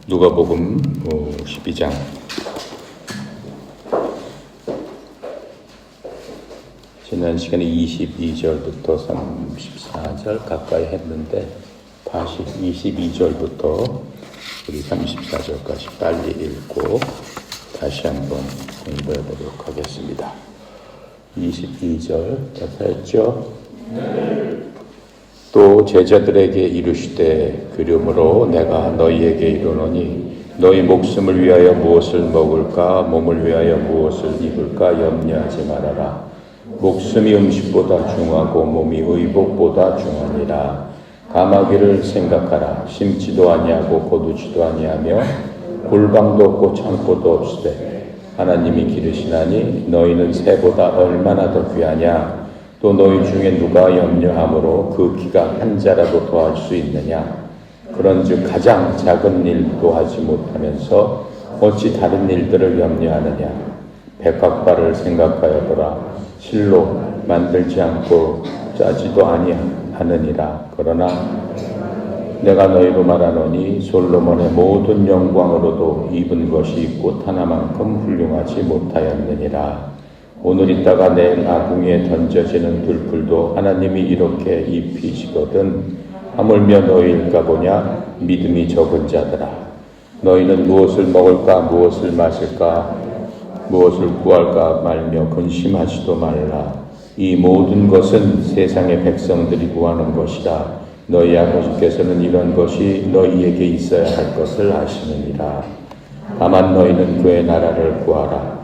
누가복음 12장 지난 시간에 22절부터 34절 가까이 했는데 다시 22절부터 우리 34절까지 빨리 읽고 다시 한번 공부해 보도록 하겠습니다. 22절 다 했죠? 또 제자들에게 이르시되 그러므로 내가 너희에게 이르노니 너희 목숨을 위하여 무엇을 먹을까 몸을 위하여 무엇을 입을까 염려하지 말아라. 목숨이 음식보다 중하고 몸이 의복보다 중하니라. 가마귀를 생각하라. 심지도 아니하고 거두지도 아니하며 골방도 없고 창고도 없으되 하나님이 기르시나니 너희는 새보다 얼마나 더 귀하냐. 또 너희 중에 누가 염려함으로 그 기가 한 자라도 더할 수 있느냐. 그런즉 가장 작은 일도 하지 못하면서 어찌 다른 일들을 염려하느냐. 백합과를 생각하여 보라. 실로 만들지 않고 짜지도 아니하느니라. 그러나 내가 너희로 말하노니 솔로몬의 모든 영광으로도 입은 것이 꽃 하나만큼 훌륭하지 못하였느니라. 오늘 있다가 내일 아궁이에 던져지는 들풀도 하나님이 이렇게 입히시거든 하물며 너희일까 보냐. 믿음이 적은 자들아, 너희는 무엇을 먹을까 무엇을 마실까 무엇을 구할까 말며 근심하지도 말라. 이 모든 것은 세상의 백성들이 구하는 것이라. 너희 아버지께서는 이런 것이 너희에게 있어야 할 것을 아시느니라. 다만 너희는 그의 나라를 구하라.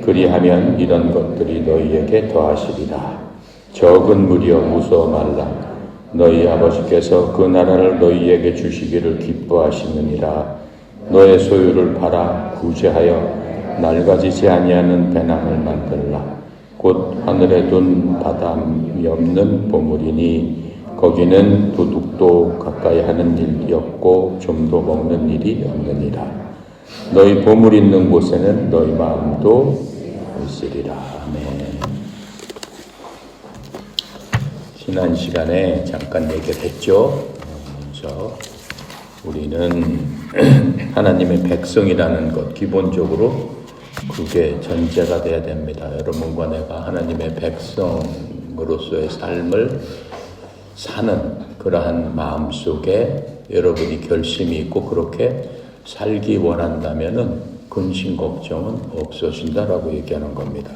그리하면 이런 것들이 너희에게 더하시리라. 적은 무리여 무서워 말라. 너희 아버지께서 그 나라를 너희에게 주시기를 기뻐하시느니라. 너의 소유를 팔아 구제하여 낡아지지 아니하는 배낭을 만들라. 곧 하늘에 둔 바람이 없는 보물이니 거기는 도둑도 가까이 하는 일이 없고 좀도 먹는 일이 없느니라. 너희 보물 있는 곳에는 너희 마음도 있으리라. 아멘. 지난 시간에 잠깐 얘기를 했죠. 그래서 우리는 하나님의 백성이라는 것, 기본적으로 그게 전제가 돼야 됩니다. 여러분과 내가 하나님의 백성으로서의 삶을 사는 그러한 마음 속에 여러분이 결심이 있고 그렇게 살기 원한다면은 근심 걱정은 없어진다라고 얘기하는 겁니다.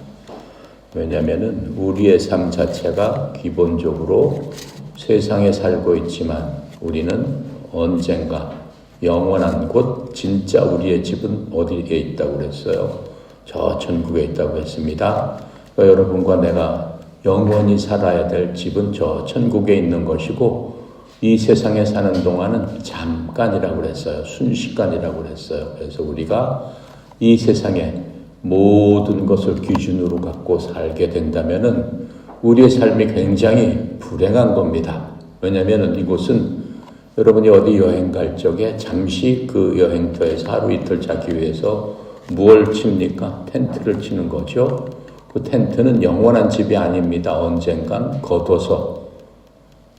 왜냐하면은 우리의 삶 자체가 기본적으로 세상에 살고 있지만 우리는 언젠가 영원한 곳, 진짜 우리의 집은 어디에 있다고 그랬어요? 저 천국에 있다고 했습니다. 그러니까 여러분과 내가 영원히 살아야 될 집은 저 천국에 있는 것이고 이 세상에 사는 동안은 잠깐이라고 그랬어요. 순식간이라고 그랬어요. 그래서 우리가 이 세상에 모든 것을 기준으로 갖고 살게 된다면은 우리의 삶이 굉장히 불행한 겁니다. 왜냐하면 이곳은 여러분이 어디 여행 갈 적에 잠시 그 여행터에서 하루 이틀 자기 위해서 무엇을 칩니까? 텐트를 치는 거죠. 그 텐트는 영원한 집이 아닙니다. 언젠간 걷어서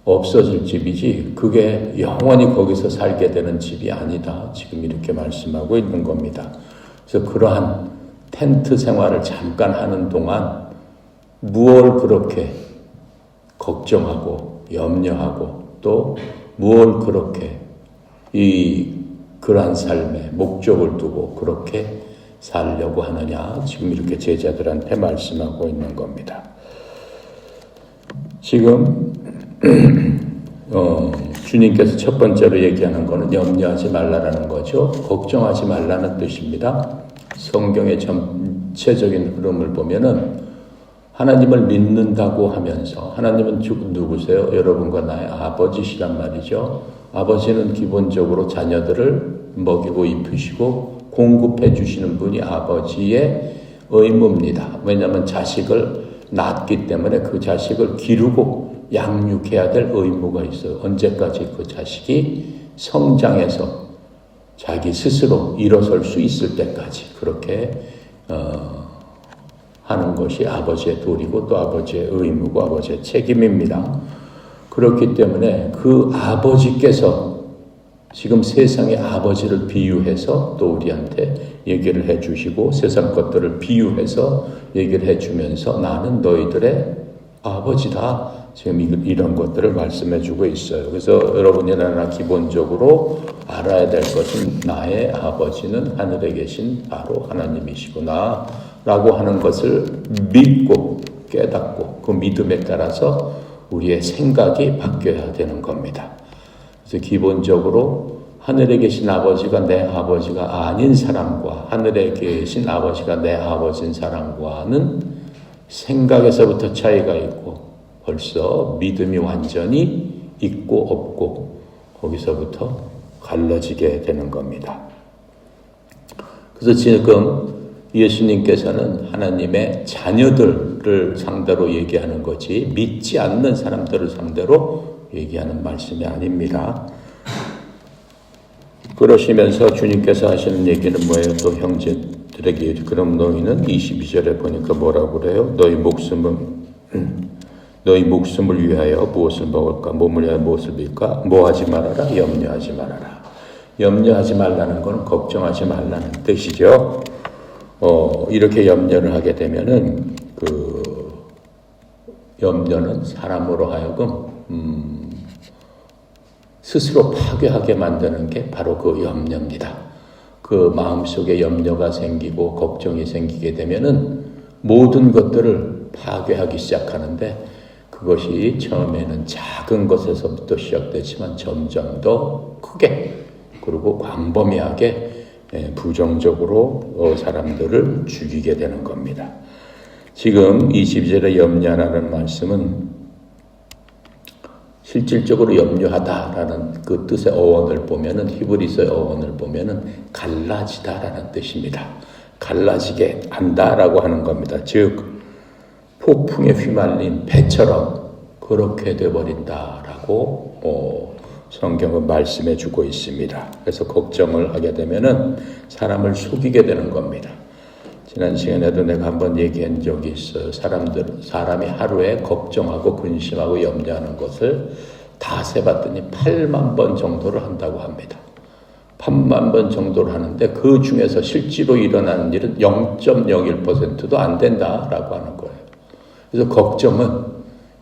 없어질 집이지 그게 영원히 거기서 살게 되는 집이 아니다. 지금 이렇게 말씀하고 있는 겁니다. 그래서 그러한 텐트 생활을 잠깐 하는 동안 무엇을 그렇게 걱정하고 염려하고 또 무엇을 그렇게 그러한 삶에 목적을 두고 그렇게 살려고 하느냐. 지금 이렇게 제자들한테 말씀하고 있는 겁니다. 지금 주님께서 첫 번째로 얘기하는 거는 염려하지 말라라는 거죠. 걱정하지 말라는 뜻입니다. 성경의 전체적인 흐름을 보면은 하나님을 믿는다고 하면서 하나님은 누구세요? 여러분과 나의 아버지시란 말이죠. 아버지는 기본적으로 자녀들을 먹이고 입히시고 공급해 주시는 분이 아버지의 의무입니다. 왜냐하면 자식을 낳았기 때문에 그 자식을 기르고 양육해야 될 의무가 있어요. 언제까지 그 자식이 성장해서 자기 스스로 일어설 수 있을 때까지 그렇게 하는 것이 아버지의 도리고 또 아버지의 의무고 아버지의 책임입니다. 그렇기 때문에 그 아버지께서 지금 세상의 아버지를 비유해서 또 우리한테 얘기를 해주시고 세상 것들을 비유해서 얘기를 해주면서 나는 너희들의 아버지다. 지금 이런 것들을 말씀해주고 있어요. 그래서 여러분이 나나 기본적으로 알아야 될 것은 나의 아버지는 하늘에 계신 바로 하나님이시구나 라고 하는 것을 믿고 깨닫고 그 믿음에 따라서 우리의 생각이 바뀌어야 되는 겁니다. 그래서 기본적으로 하늘에 계신 아버지가 내 아버지가 아닌 사람과 하늘에 계신 아버지가 내 아버지인 사람과는 생각에서부터 차이가 있고 벌써 믿음이 완전히 있고 없고 거기서부터 갈라지게 되는 겁니다. 그래서 지금 예수님께서는 하나님의 자녀들을 상대로 얘기하는 거지 믿지 않는 사람들을 상대로 얘기하는 말씀이 아닙니다. 그러시면서 주님께서 하시는 얘기는 뭐예요? 또 형제들에게 그럼 너희는 22절에 보니까 뭐라고 그래요? 너희 목숨을 위하여 무엇을 먹을까? 몸을 위하여 무엇을 빌까? 뭐 하지 말아라? 염려하지 말아라. 염려하지 말라는 건 걱정하지 말라는 뜻이죠. 이렇게 염려를 하게 되면은 그 염려는 사람으로 하여금 스스로 파괴하게 만드는 게 바로 그 염려입니다. 그 마음속에 염려가 생기고 걱정이 생기게 되면은 모든 것들을 파괴하기 시작하는데 그것이 처음에는 작은 것에서부터 시작되지만 점점 더 크게 그리고 광범위하게 부정적으로 사람들을 죽이게 되는 겁니다. 지금 22절의 염려라는 말씀은 실질적으로 염려하다라는 그 뜻의 어원을 보면은 히브리서의 어원을 보면은 갈라지다라는 뜻입니다. 갈라지게 한다라고 하는 겁니다. 즉 폭풍에 휘말린 배처럼 그렇게 돼버린다라고 성경은 말씀해 주고 있습니다. 그래서 걱정을 하게 되면은 사람을 속이게 되는 겁니다. 지난 시간에도 내가 한번 얘기한 적이 있어요. 사람이 하루에 걱정하고 근심하고 염려하는 것을 다 세봤더니 8만 번 정도를 한다고 합니다. 8만 번 정도를 하는데 그 중에서 실제로 일어나는 일은 0.01%도 안 된다라고 하는 거예요. 그래서 걱정은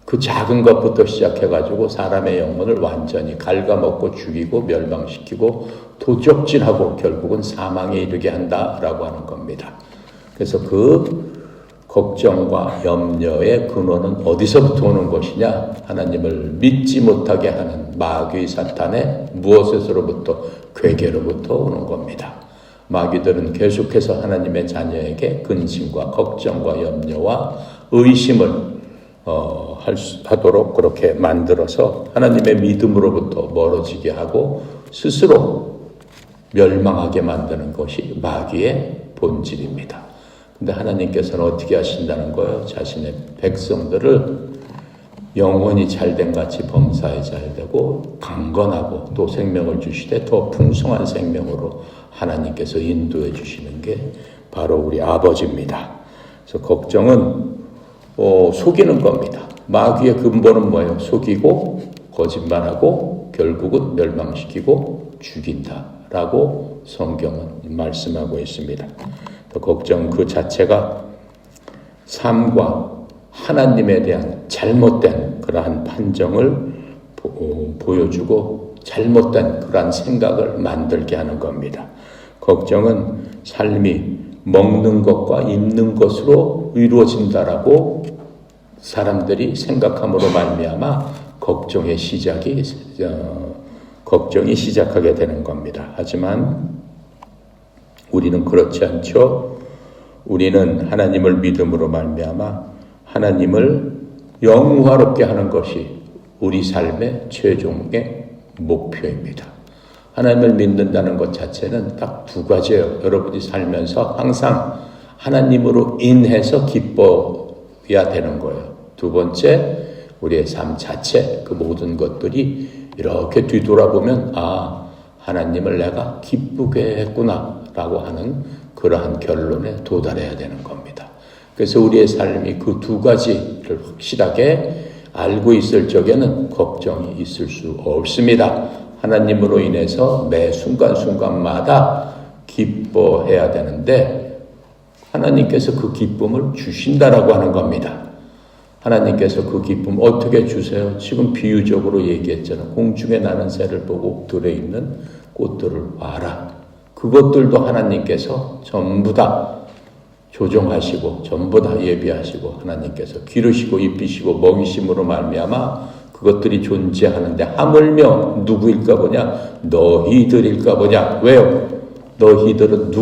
그 작은 것부터 시작해가지고 사람의 영혼을 완전히 갉아먹고 죽이고 멸망시키고 도적질하고 결국은 사망에 이르게 한다라고 하는 겁니다. 그래서 그 걱정과 염려의 근원은 어디서부터 오는 것이냐? 하나님을 믿지 못하게 하는 마귀 사탄의 무엇에서로부터 괴계로부터 오는 겁니다. 마귀들은 계속해서 하나님의 자녀에게 근심과 걱정과 염려와 의심을 하도록 그렇게 만들어서 하나님의 믿음으로부터 멀어지게 하고 스스로 멸망하게 만드는 것이 마귀의 본질입니다. 근데 하나님께서는 어떻게 하신다는 거예요? 자신의 백성들을 영원히 잘된 같이 범사에 잘되고 강건하고 또 생명을 주시되 더 풍성한 생명으로 하나님께서 인도해 주시는 게 바로 우리 아버지입니다. 그래서 걱정은 속이는 겁니다. 마귀의 근본은 뭐예요? 속이고 거짓말하고 결국은 멸망시키고 죽인다라고 성경은 말씀하고 있습니다. 걱정 그 자체가 삶과 하나님에 대한 잘못된 그러한 판정을 보여주고 잘못된 그러한 생각을 만들게 하는 겁니다. 걱정은 삶이 먹는 것과 입는 것으로 이루어진다라고 사람들이 생각함으로 말미암아 걱정이 시작하게 되는 겁니다. 하지만 우리는 그렇지 않죠. 우리는 하나님을 믿음으로 말미암아 하나님을 영화롭게 하는 것이 우리 삶의 최종의 목표입니다. 하나님을 믿는다는 것 자체는 딱 두 가지예요. 여러분이 살면서 항상 하나님으로 인해서 기뻐야 되는 거예요. 두 번째, 우리의 삶 자체, 그 모든 것들이 이렇게 뒤돌아보면 하나님을 내가 기쁘게 했구나 라고 하는 그러한 결론에 도달해야 되는 겁니다. 그래서 우리의 삶이 그 두 가지를 확실하게 알고 있을 적에는 걱정이 있을 수 없습니다. 하나님으로 인해서 매 순간순간마다 기뻐해야 되는데 하나님께서 그 기쁨을 주신다라고 하는 겁니다. 하나님께서 그 기쁨 어떻게 주세요? 지금 비유적으로 얘기했잖아요. 공중에 나는 새를 보고 들에 있는 꽃들을 봐라. 그것들도 하나님께서 전부 다 조종하시고 전부 다 예비하시고 하나님께서 기르시고 입히시고 먹이심으로 말미암아 그것들이 존재하는데 하물며 누구일까 보냐? 너희들일까 보냐? 왜요? 너희들은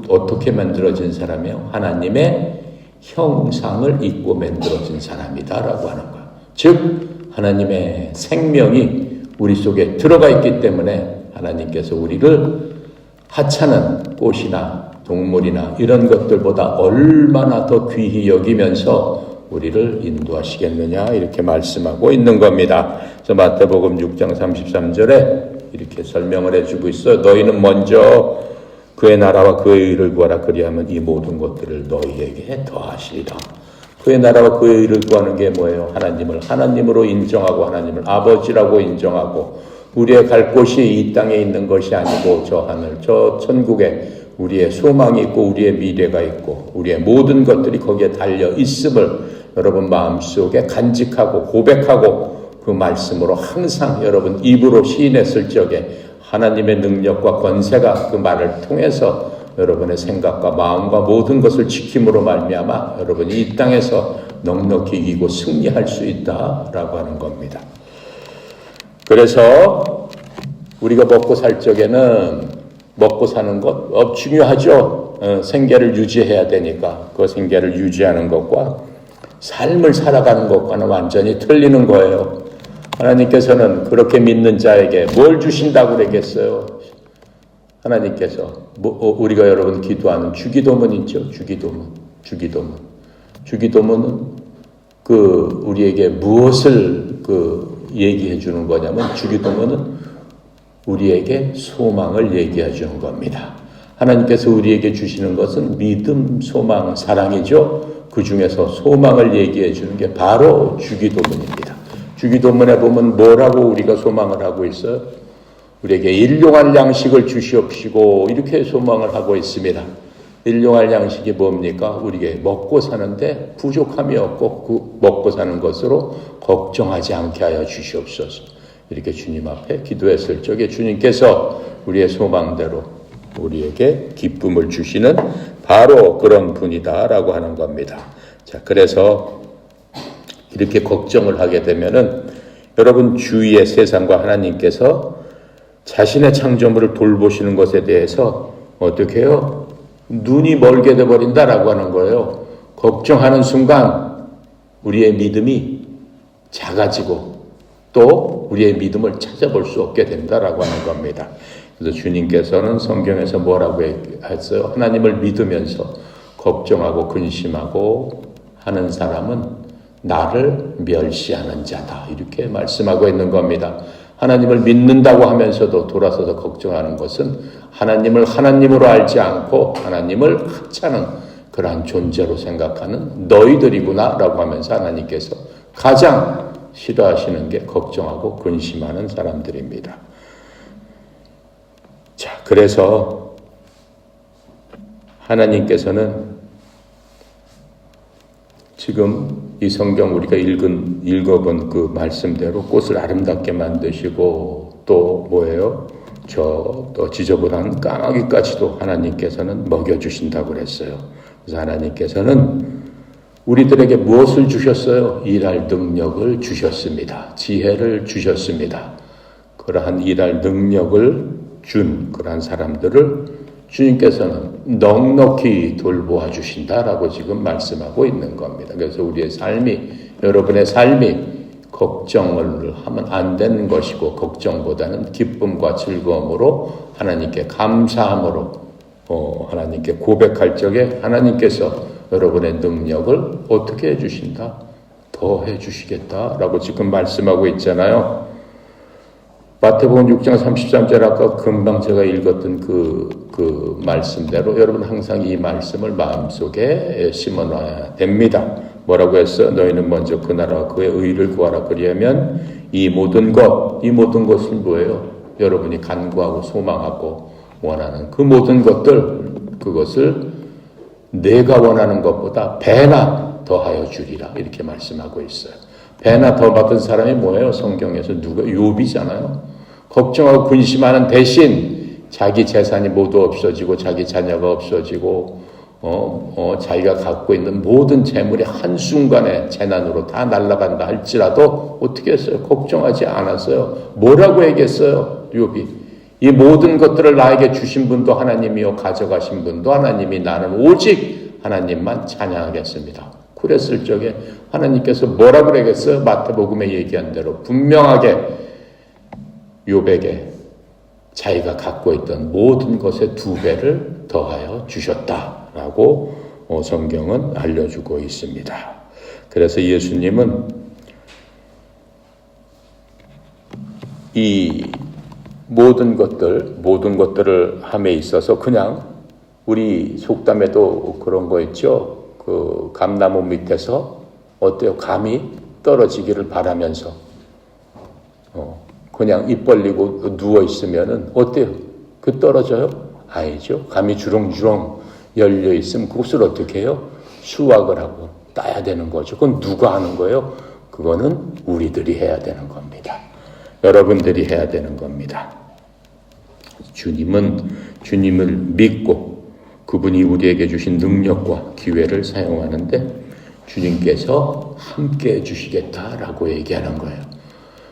어떻게 만들어진 사람이에요? 하나님의 형상을 입고 만들어진 사람이다 라고 하는 거야. 즉 하나님의 생명이 우리 속에 들어가 있기 때문에 하나님께서 우리를 하찮은 꽃이나 동물이나 이런 것들보다 얼마나 더 귀히 여기면서 우리를 인도하시겠느냐 이렇게 말씀하고 있는 겁니다. 그래서 마태복음 6장 33절에 이렇게 설명을 해주고 있어요. 너희는 먼저 그의 나라와 그의 의를 구하라. 그리하면 이 모든 것들을 너희에게 더하시리라. 그의 나라와 그의 의를 구하는 게 뭐예요? 하나님을 하나님으로 인정하고 하나님을 아버지라고 인정하고 우리의 갈 곳이 이 땅에 있는 것이 아니고 저 하늘 저 천국에 우리의 소망이 있고 우리의 미래가 있고 우리의 모든 것들이 거기에 달려 있음을 여러분 마음속에 간직하고 고백하고 그 말씀으로 항상 여러분 입으로 시인했을 적에 하나님의 능력과 권세가 그 말을 통해서 여러분의 생각과 마음과 모든 것을 지킴으로 말미암아 여러분이 이 땅에서 넉넉히 이기고 승리할 수 있다라고 하는 겁니다. 그래서 우리가 먹고 살 적에는 먹고 사는 것 중요하죠. 생계를 유지해야 되니까 그 생계를 유지하는 것과 삶을 살아가는 것과는 완전히 틀리는 거예요. 하나님께서는 그렇게 믿는 자에게 뭘 주신다고 그러겠어요? 하나님께서 우리가 여러분 기도하는 주기도문 있죠. 주기도문은 우리에게 무엇을 얘기해 주는 거냐면 주기도문은 우리에게 소망을 얘기해 주는 겁니다. 하나님께서 우리에게 주시는 것은 믿음, 소망, 사랑이죠. 그 중에서 소망을 얘기해 주는 게 바로 주기도문입니다. 주기도문에 보면 뭐라고 우리가 소망을 하고 있어요? 우리에게 일용할 양식을 주시옵시고 이렇게 소망을 하고 있습니다. 일용할 양식이 뭡니까? 우리에게 먹고 사는데 부족함이 없고 그 먹고 사는 것으로 걱정하지 않게 하여 주시옵소서. 이렇게 주님 앞에 기도했을 적에 주님께서 우리의 소망대로 우리에게 기쁨을 주시는 바로 그런 분이다라고 하는 겁니다. 자, 그래서 이렇게 걱정을 하게 되면은 여러분 주위의 세상과 하나님께서 자신의 창조물을 돌보시는 것에 대해서 어떻게 해요? 눈이 멀게 돼버린다라고 하는 거예요. 걱정하는 순간 우리의 믿음이 작아지고 또 우리의 믿음을 찾아볼 수 없게 된다라고 하는 겁니다. 그래서 주님께서는 성경에서 뭐라고 했어요? 하나님을 믿으면서 걱정하고 근심하고 하는 사람은 나를 멸시하는 자다. 이렇게 말씀하고 있는 겁니다. 하나님을 믿는다고 하면서도 돌아서서 걱정하는 것은 하나님을 하나님으로 알지 않고 하나님을 하찮은 그러한 존재로 생각하는 너희들이구나 라고 하면서 하나님께서 가장 싫어하시는 게 걱정하고 근심하는 사람들입니다. 자, 그래서 하나님께서는 지금 이 성경 우리가 읽어본 그 말씀대로 꽃을 아름답게 만드시고 또 뭐예요? 또 지저분한 까마귀까지도 하나님께서는 먹여주신다고 그랬어요. 그래서 하나님께서는 우리들에게 무엇을 주셨어요? 일할 능력을 주셨습니다. 지혜를 주셨습니다. 그러한 일할 능력을 준 그러한 사람들을 주님께서는 넉넉히 돌보아 주신다라고 지금 말씀하고 있는 겁니다. 그래서 우리의 삶이, 여러분의 삶이 걱정을 하면 안 되는 것이고 걱정보다는 기쁨과 즐거움으로 하나님께 감사함으로 하나님께 고백할 적에 하나님께서 여러분의 능력을 어떻게 해주신다? 더 해주시겠다라고 지금 말씀하고 있잖아요. 마태복음 6장 33절 아까 금방 제가 읽었던 그 말씀대로 여러분 항상 이 말씀을 마음속에 심어놔야 됩니다. 뭐라고 했어? 너희는 먼저 그 나라와 그의 의를 구하라. 그리하면 이 모든 것은 뭐예요? 여러분이 간구하고 소망하고 원하는 그 모든 것들, 그것을 내가 원하는 것보다 배나 더하여 주리라 이렇게 말씀하고 있어요. 배나 더 받은 사람이 뭐예요? 성경에서 누가? 욥이잖아요. 걱정하고 근심하는 대신 자기 재산이 모두 없어지고 자기 자녀가 없어지고 자기가 갖고 있는 모든 재물이 한순간에 재난으로 다 날아간다 할지라도 어떻게 했어요? 걱정하지 않았어요. 뭐라고 얘기했어요? 욥이. 이 모든 것들을 나에게 주신 분도 하나님이요 가져가신 분도 하나님이, 나는 오직 하나님만 찬양하겠습니다. 그랬을 적에 하나님께서 뭐라고 그러겠어요? 마태복음에 얘기한 대로 분명하게 욥에게 자기가 갖고 있던 모든 것의 2배를 더하여 주셨다라고 성경은 알려주고 있습니다. 그래서 예수님은 이 모든 것들을 함에 있어서 그냥 우리 속담에도 그런 거 있죠. 그 감나무 밑에서 어때요? 감이 떨어지기를 바라면서 그냥 입 벌리고 누워 있으면은 어때요? 그 떨어져요? 아니죠. 감이 주렁주렁 열려 있으면 그것을 어떻게 해요? 수확을 하고 따야 되는 거죠. 그건 누가 하는 거예요? 그거는 우리들이 해야 되는 겁니다. 여러분들이 해야 되는 겁니다. 주님을 믿고 그분이 우리에게 주신 능력과 기회를 사용하는데 주님께서 함께 해주시겠다라고 얘기하는 거예요.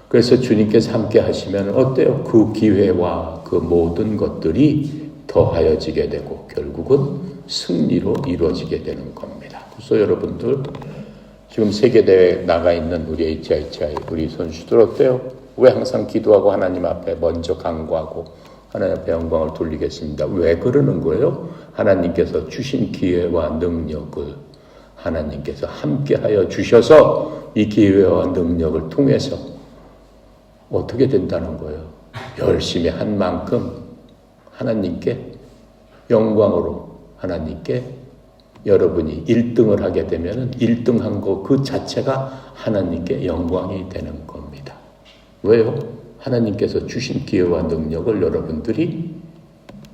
그래서 주님께서 함께 하시면 어때요? 그 기회와 그 모든 것들이 더하여지게 되고 결국은 승리로 이루어지게 되는 겁니다. 그래서 여러분들 지금 세계대회에 나가 있는 우리 HICI 우리 선수들 어때요? 왜 항상 기도하고 하나님 앞에 먼저 간구하고 하나님 앞에 영광을 돌리겠습니다. 왜 그러는 거예요? 하나님께서 주신 기회와 능력을 하나님께서 함께하여 주셔서 이 기회와 능력을 통해서 어떻게 된다는 거예요? 열심히 한 만큼 하나님께 영광으로 하나님께 여러분이 1등을 하게 되면 1등한 거 그 자체가 하나님께 영광이 되는 겁니다. 왜요? 하나님께서 주신 기회와 능력을 여러분들이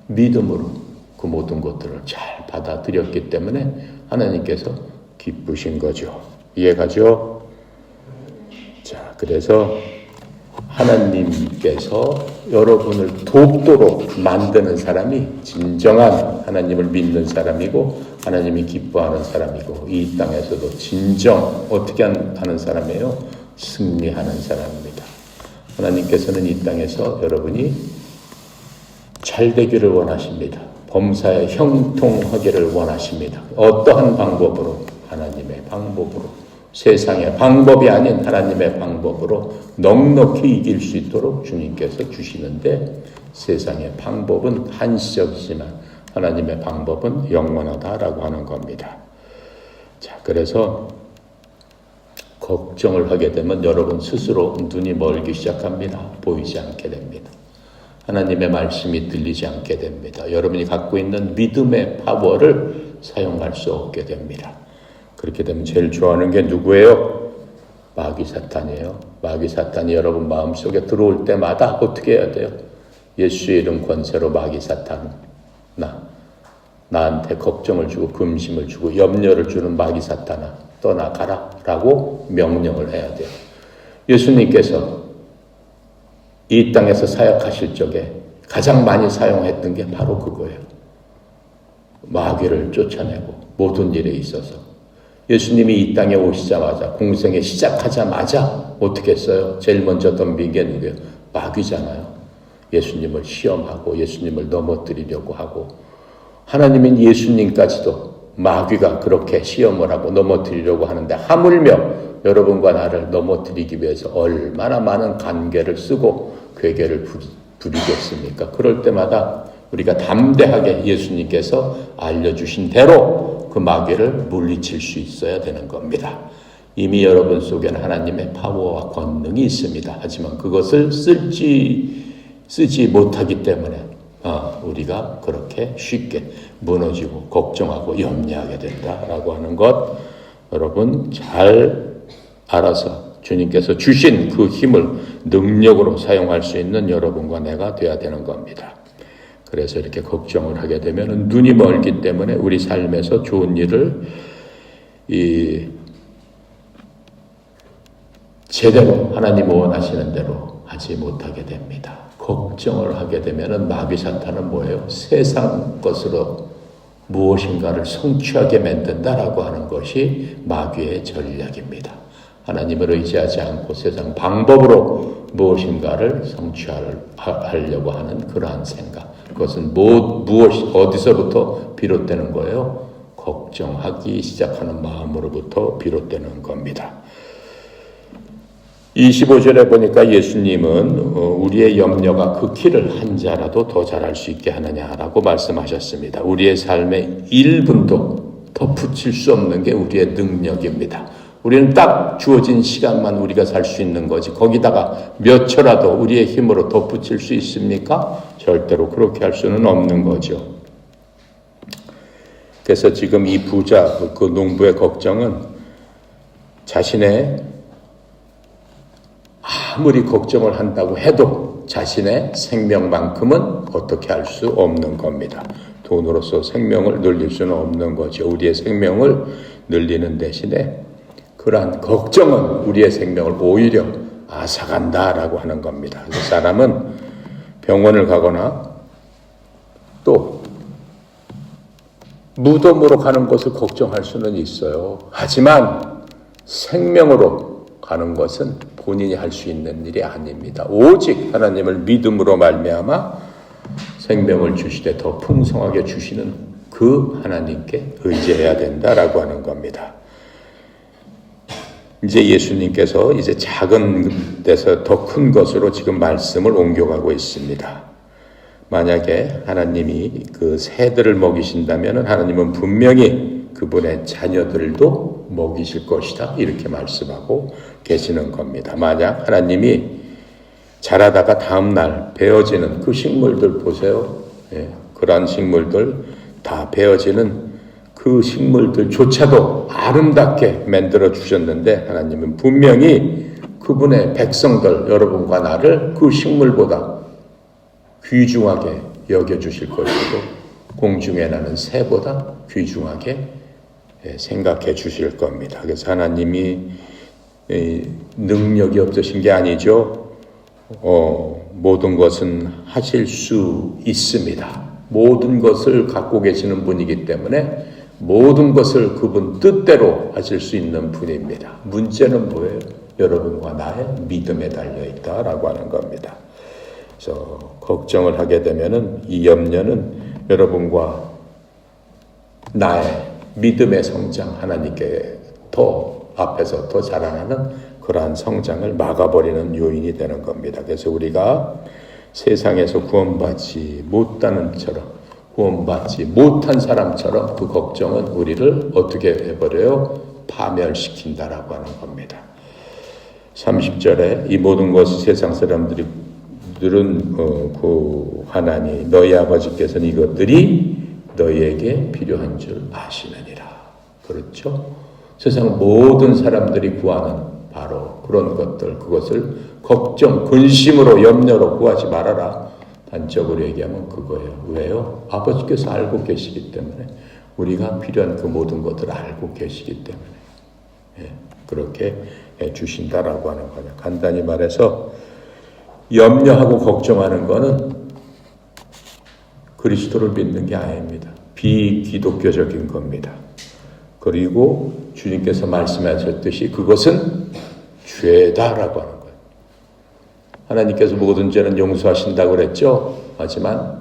믿음으로 그 모든 것들을 잘 받아들였기 때문에 하나님께서 기쁘신 거죠. 이해가죠? 자, 그래서 하나님께서 여러분을 돕도록 만드는 사람이 진정한 하나님을 믿는 사람이고 하나님이 기뻐하는 사람이고 이 땅에서도 진정 어떻게 하는 사람이에요? 승리하는 사람입니다. 하나님께서는 이 땅에서 여러분이 잘 되기를 원하십니다. 범사에 형통하기를 원하십니다. 어떠한 방법으로? 하나님의 방법으로. 세상의 방법이 아닌 하나님의 방법으로 넉넉히 이길 수 있도록 주님께서 주시는데 세상의 방법은 한시적이지만 하나님의 방법은 영원하다라고 하는 겁니다. 자, 그래서 걱정을 하게 되면 여러분 스스로 눈이 멀기 시작합니다. 보이지 않게 됩니다. 하나님의 말씀이 들리지 않게 됩니다. 여러분이 갖고 있는 믿음의 파워를 사용할 수 없게 됩니다. 그렇게 되면 제일 좋아하는 게 누구예요? 마귀 사탄이에요. 마귀 사탄이 여러분 마음속에 들어올 때마다 어떻게 해야 돼요? 예수의 이름 권세로 마귀 사탄, 나한테 걱정을 주고 금심을 주고 염려를 주는 마귀 사탄아 떠나가라 라고 명령을 해야 돼요. 예수님께서 이 땅에서 사역하실 적에 가장 많이 사용했던 게 바로 그거예요. 마귀를 쫓아내고 모든 일에 있어서 예수님이 이 땅에 오시자마자 공생에 시작하자마자 어떻게 했어요? 제일 먼저 덤빈 게 누구예요? 마귀잖아요. 예수님을 시험하고 예수님을 넘어뜨리려고 하고 하나님인 예수님까지도 마귀가 그렇게 시험을 하고 넘어뜨리려고 하는데 하물며 여러분과 나를 넘어뜨리기 위해서 얼마나 많은 간계를 쓰고 괴계를 부리겠습니까? 그럴 때마다 우리가 담대하게 예수님께서 알려주신 대로 그 마귀를 물리칠 수 있어야 되는 겁니다. 이미 여러분 속에는 하나님의 파워와 권능이 있습니다. 하지만 그것을 쓰지 못하기 때문에 우리가 그렇게 쉽게 무너지고 걱정하고 염려하게 된다라고 하는 것 여러분 잘 알아서 주님께서 주신 그 힘을 능력으로 사용할 수 있는 여러분과 내가 되어야 되는 겁니다. 그래서 이렇게 걱정을 하게 되면 눈이 멀기 때문에 우리 삶에서 좋은 일을 제대로 하나님 원하시는 대로 하지 못하게 됩니다. 걱정을 하게 되면 마귀 사탄은 뭐예요? 세상 것으로 무엇인가를 성취하게 만든다라고 하는 것이 마귀의 전략입니다. 하나님을 의지하지 않고 세상 방법으로 무엇인가를 성취하려고 하는 그러한 생각. 그것은 어디서부터 비롯되는 거예요? 걱정하기 시작하는 마음으로부터 비롯되는 겁니다. 25절에 보니까 예수님은 우리의 염려가 그 키를 한 자라도 더 잘할 수 있게 하느냐라고 말씀하셨습니다. 우리의 삶에 1분도 덧붙일 수 없는 게 우리의 능력입니다. 우리는 딱 주어진 시간만 우리가 살 수 있는 거지 거기다가 몇 초라도 우리의 힘으로 덧붙일 수 있습니까? 절대로 그렇게 할 수는 없는 거죠. 그래서 지금 이 부자, 그 농부의 걱정은 자신의 아무리 걱정을 한다고 해도 자신의 생명만큼은 어떻게 할 수 없는 겁니다. 돈으로서 생명을 늘릴 수는 없는 거죠. 우리의 생명을 늘리는 대신에 그러한 걱정은 우리의 생명을 오히려 앗아간다라고 하는 겁니다. 그래서 사람은 병원을 가거나 또 무덤으로 가는 것을 걱정할 수는 있어요. 하지만 생명으로 가는 것은 본인이 할 수 있는 일이 아닙니다. 오직 하나님을 믿음으로 말미암아 생명을 주시되 더 풍성하게 주시는 그 하나님께 의지해야 된다라고 하는 겁니다. 이제 예수님께서 이제 작은 데서 더 큰 것으로 지금 말씀을 옮겨가고 있습니다. 만약에 하나님이 그 새들을 먹이신다면 하나님은 분명히 그분의 자녀들도 먹이실 것이다. 이렇게 말씀하고 계시는 겁니다. 만약 하나님이 자라다가 다음날 베어지는 그 식물들 보세요. 그러한 식물들 다 베어지는 그 식물들조차도 아름답게 만들어 주셨는데 하나님은 분명히 그분의 백성들 여러분과 나를 그 식물보다 귀중하게 여겨주실 것이고 공중에 나는 새보다 귀중하게 생각해 주실 겁니다. 그래서 하나님이 능력이 없으신 게 아니죠. 모든 것은 하실 수 있습니다. 모든 것을 갖고 계시는 분이기 때문에 모든 것을 그분 뜻대로 하실 수 있는 분입니다. 문제는 뭐예요? 여러분과 나의 믿음에 달려있다라고 하는 겁니다. 그래서 걱정을 하게 되면은 이 염려는 여러분과 나의 믿음의 성장, 하나님께 더 앞에서 더 자라나는 그러한 성장을 막아버리는 요인이 되는 겁니다. 그래서 우리가 세상에서 구원받지 못한 사람처럼 그 걱정은 우리를 어떻게 해버려요? 파멸시킨다라고 하는 겁니다. 30절에 이 모든 것이 세상 사람들은 고하나니 너희 아버지께서는 이것들이 너희에게 필요한 줄 아시느니라. 그렇죠? 세상 모든 사람들이 구하는 바로 그런 것들, 그것을 걱정, 근심으로 염려로 구하지 말아라. 단적으로 얘기하면 그거예요. 왜요? 아버지께서 알고 계시기 때문에 우리가 필요한 그 모든 것들을 알고 계시기 때문에 그렇게 해주신다라고 하는 거죠. 간단히 말해서 염려하고 걱정하는 거는 그리스도를 믿는 게 아닙니다. 비기독교적인 겁니다. 그리고 주님께서 말씀하셨듯이 그것은 죄다라고 하는 거예요. 하나님께서 모든 죄는 용서하신다고 그랬죠. 하지만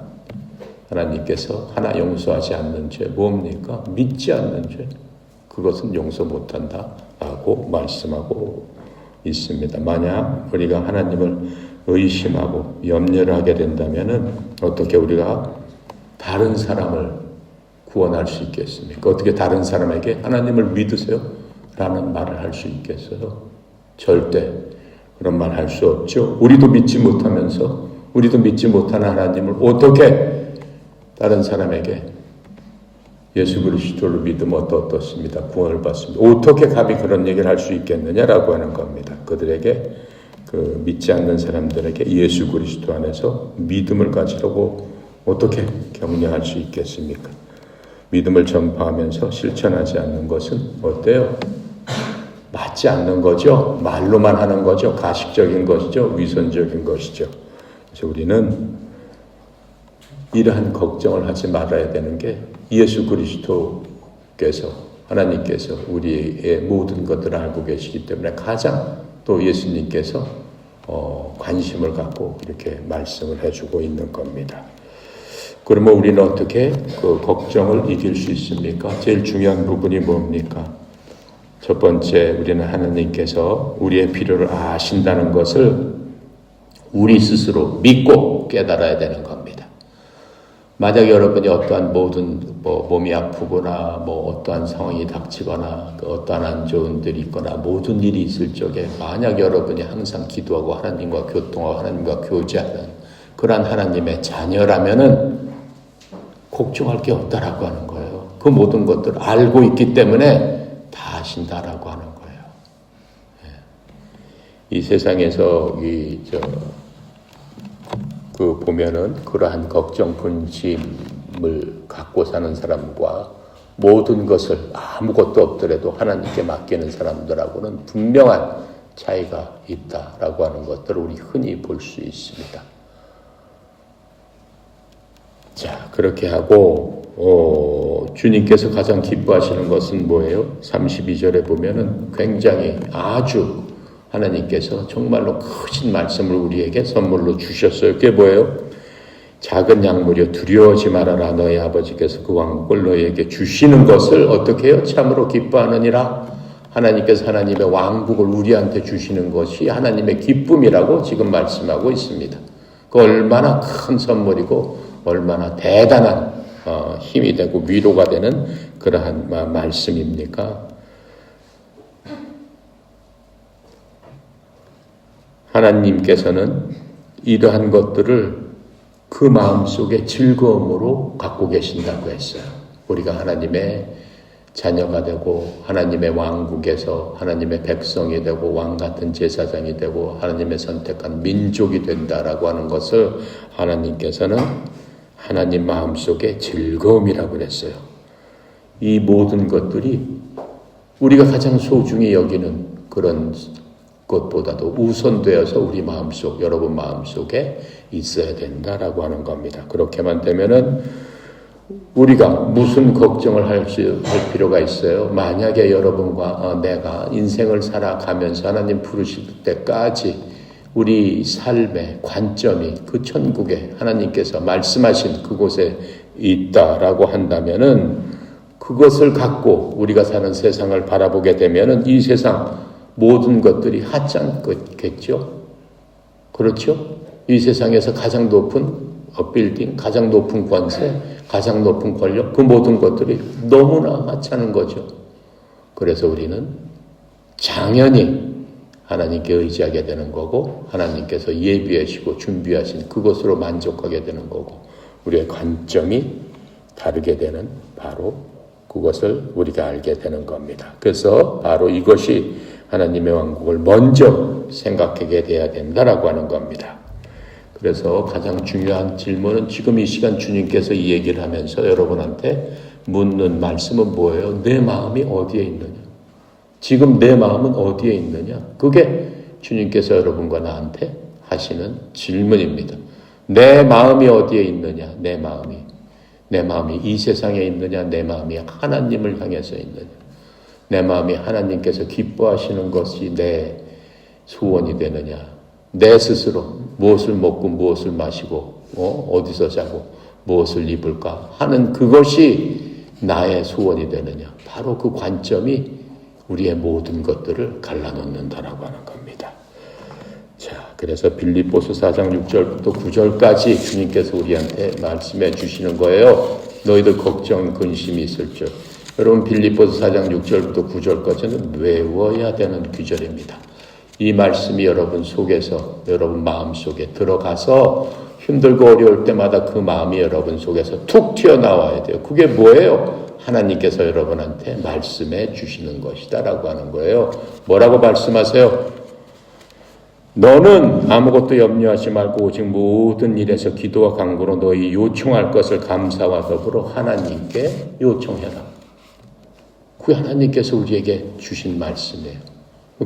하나님께서 하나 용서하지 않는 죄 뭡니까? 믿지 않는 죄. 그것은 용서 못한다라고 말씀하고 있습니다. 만약 우리가 하나님을 의심하고 염려를 하게 된다면은 어떻게 우리가 다른 사람을 구원할 수 있겠습니까? 어떻게 다른 사람에게 하나님을 믿으세요? 라는 말을 할 수 있겠어요? 절대 그런 말 할 수 없죠. 우리도 믿지 못하면서 우리도 믿지 못하는 하나님을 어떻게 다른 사람에게 예수 그리스도를 믿으면 어떻습니다. 구원을 받습니다. 어떻게 감히 그런 얘기를 할 수 있겠느냐라고 하는 겁니다. 그들에게 믿지 않는 사람들에게 예수 그리스도 안에서 믿음을 가지려고 어떻게 격려할 수 있겠습니까? 믿음을 전파하면서 실천하지 않는 것은 어때요? 맞지 않는 거죠. 말로만 하는 거죠. 가식적인 것이죠. 위선적인 것이죠. 그래서 우리는 이러한 걱정을 하지 말아야 되는 게 예수 그리스도께서 하나님께서 우리의 모든 것들을 알고 계시기 때문에 가장 또 예수님께서 관심을 갖고 이렇게 말씀을 해주고 있는 겁니다. 그러면 우리는 어떻게 그 걱정을 이길 수 있습니까? 제일 중요한 부분이 뭡니까? 첫 번째, 우리는 하나님께서 우리의 필요를 아신다는 것을 우리 스스로 믿고 깨달아야 되는 겁니다. 만약 여러분이 어떠한 모든 몸이 아프거나 어떠한 상황이 닥치거나 어떠한 안 좋은 일이 있거나 모든 일이 있을 적에 만약 여러분이 항상 기도하고 하나님과 교통하고 하나님과 교제하는 그러한 하나님의 자녀라면은 걱정할 게 없다라고 하는 거예요. 그 모든 것들을 알고 있기 때문에 다 아신다라고 하는 거예요. 이 세상에서 보면은 그러한 걱정 근심을 갖고 사는 사람과 모든 것을 아무것도 없더라도 하나님께 맡기는 사람들하고는 분명한 차이가 있다라고 하는 것들을 우리 흔히 볼 수 있습니다. 자, 그렇게 하고 주님께서 가장 기뻐하시는 것은 뭐예요? 32절에 보면은 굉장히 아주 하나님께서 정말로 크신 말씀을 우리에게 선물로 주셨어요. 그게 뭐예요? 작은 양물이여 두려워하지 말아라. 너희 아버지께서 그 왕국을 너희에게 주시는 것을 어떻게 해요? 참으로 기뻐하느니라. 하나님께서 하나님의 왕국을 우리한테 주시는 것이 하나님의 기쁨이라고 지금 말씀하고 있습니다. 그 얼마나 큰 선물이고 얼마나 대단한 힘이 되고 위로가 되는 그러한 말씀입니까? 하나님께서는 이러한 것들을 그 마음속에 즐거움으로 갖고 계신다고 했어요. 우리가 하나님의 자녀가 되고 하나님의 왕국에서 하나님의 백성이 되고 왕같은 제사장이 되고 하나님의 선택한 민족이 된다라고 하는 것을 하나님께서는 하나님 마음속에 즐거움이라고 그랬어요. 이 모든 것들이 우리가 가장 소중히 여기는 그런 것보다도 우선되어서 우리 마음속, 여러분 마음속에 있어야 된다라고 하는 겁니다. 그렇게만 되면은 우리가 무슨 걱정을 할 필요가 있어요? 만약에 여러분과 내가 인생을 살아가면서 하나님 부르실 때까지 우리 삶의 관점이 그 천국에 하나님께서 말씀하신 그곳에 있다라고 한다면은 그것을 갖고 우리가 사는 세상을 바라보게 되면은 이 세상 모든 것들이 하찮겠죠? 그렇죠? 이 세상에서 가장 높은 빌딩, 가장 높은 권세, 가장 높은 권력, 그 모든 것들이 너무나 하찮은 거죠. 그래서 우리는 당연히 하나님께 의지하게 되는 거고 하나님께서 예비하시고 준비하신 그것으로 만족하게 되는 거고 우리의 관점이 다르게 되는 바로 그것을 우리가 알게 되는 겁니다. 그래서 바로 이것이 하나님의 왕국을 먼저 생각하게 돼야 된다라고 하는 겁니다. 그래서 가장 중요한 질문은 지금 이 시간 주님께서 이 얘기를 하면서 여러분한테 묻는 말씀은 뭐예요? 내 마음이 어디에 있느냐? 지금 내 마음은 어디에 있느냐? 그게 주님께서 여러분과 나한테 하시는 질문입니다. 내 마음이 어디에 있느냐? 내 마음이 이 세상에 있느냐? 내 마음이 하나님을 향해서 있느냐? 내 마음이 하나님께서 기뻐하시는 것이 내 소원이 되느냐? 내 스스로 무엇을 먹고 무엇을 마시고 어디서 자고 무엇을 입을까 하는 그것이 나의 소원이 되느냐? 바로 그 관점이 우리의 모든 것들을 갈라놓는다라고 하는 겁니다. 자, 그래서 빌립보서 4장 6절부터 9절까지 주님께서 우리한테 말씀해 주시는 거예요. 너희들 걱정, 근심이 있을 줄. 여러분 빌립보서 4장 6절부터 9절까지는 외워야 되는 구절입니다. 이 말씀이 여러분 속에서 여러분 마음속에 들어가서 힘들고 어려울 때마다 그 마음이 여러분 속에서 툭 튀어나와야 돼요. 그게 뭐예요? 하나님께서 여러분한테 말씀해 주시는 것이다 라고 하는 거예요. 뭐라고 말씀하세요? 너는 아무것도 염려하지 말고 오직 모든 일에서 기도와 간구로 너희 요청할 것을 감사와 더불어 하나님께 요청해라. 그 하나님께서 우리에게 주신 말씀이에요.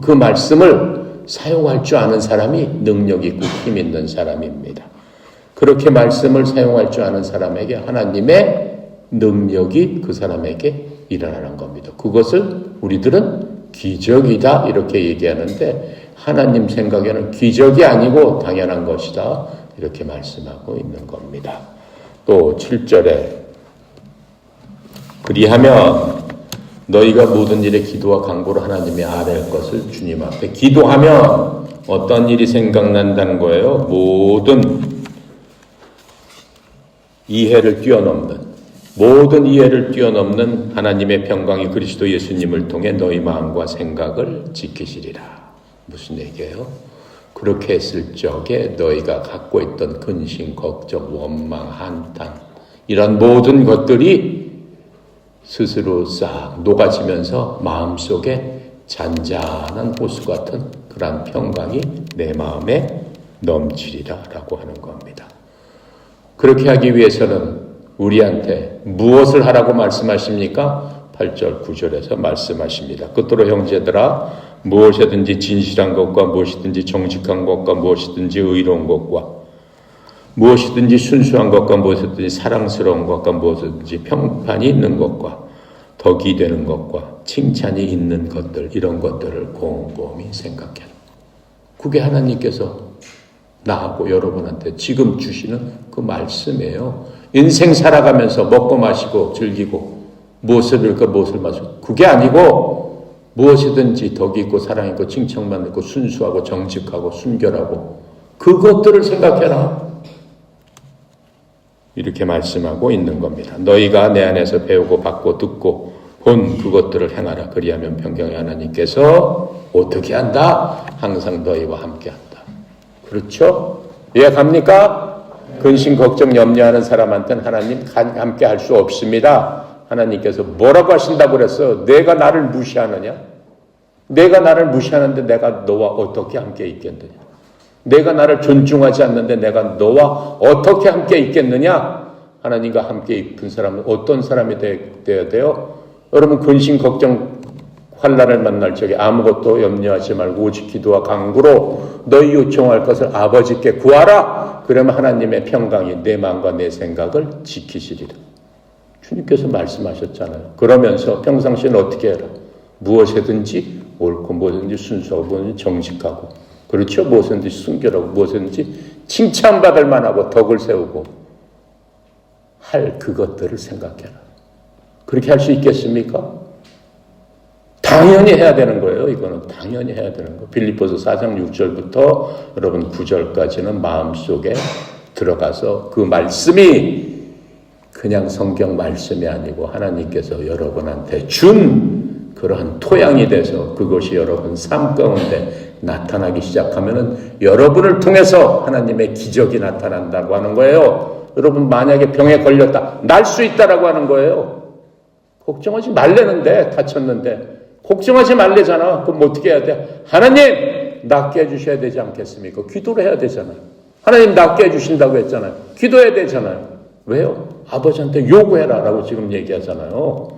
그 말씀을 사용할 줄 아는 사람이 능력 있고 힘 있는 사람입니다. 그렇게 말씀을 사용할 줄 아는 사람에게 하나님의 능력이 그 사람에게 일어나는 겁니다. 그것을 우리들은 기적이다 이렇게 얘기하는데 하나님 생각에는 기적이 아니고 당연한 것이다 이렇게 말씀하고 있는 겁니다. 또 7절에 그리하면 너희가 모든 일에 기도와 간구로 하나님의 아뢰을 것을 주님 앞에 기도하면 어떤 일이 생각난다는 거예요? 모든 이해를 뛰어넘는 하나님의 평강이 그리스도 예수님을 통해 너희 마음과 생각을 지키시리라. 무슨 얘기예요? 그렇게 했을 적에 너희가 갖고 있던 근심, 걱정, 원망, 한탄 이런 모든 것들이 스스로 싹 녹아지면서 마음속에 잔잔한 호수 같은 그런 평강이 내 마음에 넘치리라 라고 하는 겁니다. 그렇게 하기 위해서는 우리한테 무엇을 하라고 말씀하십니까? 8절, 9절에서 말씀하십니다. 끝으로 형제들아 무엇이든지 진실한 것과 무엇이든지 정직한 것과 무엇이든지 의로운 것과 무엇이든지 순수한 것과 무엇이든지 사랑스러운 것과 무엇이든지 평판이 있는 것과 덕이 되는 것과 칭찬이 있는 것들 이런 것들을 곰곰이 생각해라. 그게 하나님께서 나하고 여러분한테 지금 주시는 그 말씀이에요. 인생 살아가면서 먹고 마시고 즐기고 무엇을 들까 무엇을 마시고 그게 아니고 무엇이든지 덕이 있고 사랑이 있고 칭찬만 있고 순수하고 정직하고 순결하고 그것들을 생각해라. 이렇게 말씀하고 있는 겁니다. 너희가 내 안에서 배우고 받고 듣고 본 그것들을 행하라. 그리하면 평강의 하나님께서 어떻게 한다? 항상 너희와 함께 한다. 그렇죠? 이해갑니까? 근심 걱정 염려하는 사람한테는 하나님 함께 할 수 없습니다. 하나님께서 뭐라고 하신다고 그랬어? 내가 나를 무시하느냐? 내가 나를 무시하는데 내가 너와 어떻게 함께 있겠느냐? 내가 나를 존중하지 않는데 내가 너와 어떻게 함께 있겠느냐? 하나님과 함께 있는 사람은 어떤 사람이 되어야 돼요? 여러분 근심 걱정 환난을 만날 적에 아무것도 염려하지 말고 오직 기도와 간구로 너희 요청할 것을 아버지께 구하라. 그러면 하나님의 평강이 내 마음과 내 생각을 지키시리라. 주님께서 말씀하셨잖아요. 그러면서 평상시에는 어떻게 해라? 무엇이든지 옳고 무엇이든지 순수하고 무엇이든지 정직하고 그렇죠? 무엇이든지 순결하고 무엇이든지 칭찬받을 만하고 덕을 세우고 할 그것들을 생각해라. 그렇게 할 수 있겠습니까? 당연히 해야 되는 거예요. 이거는 당연히 해야 되는 거. 빌립보서 4장 6절부터 여러분 9절까지는 마음속에 들어가서 그 말씀이 그냥 성경 말씀이 아니고 하나님께서 여러분한테 준 그러한 토양이 돼서 그것이 여러분 삶 가운데 나타나기 시작하면은 여러분을 통해서 하나님의 기적이 나타난다고 하는 거예요. 여러분 만약에 병에 걸렸다 날 수 있다라고 하는 거예요. 걱정하지 말래는데 다쳤는데 걱정하지 말래잖아. 그럼 어떻게 해야 돼? 하나님 낫게 해주셔야 되지 않겠습니까? 기도를 해야 되잖아요. 하나님 낫게 해주신다고 했잖아요. 기도해야 되잖아요. 왜요? 아버지한테 요구해라 라고 지금 얘기하잖아요.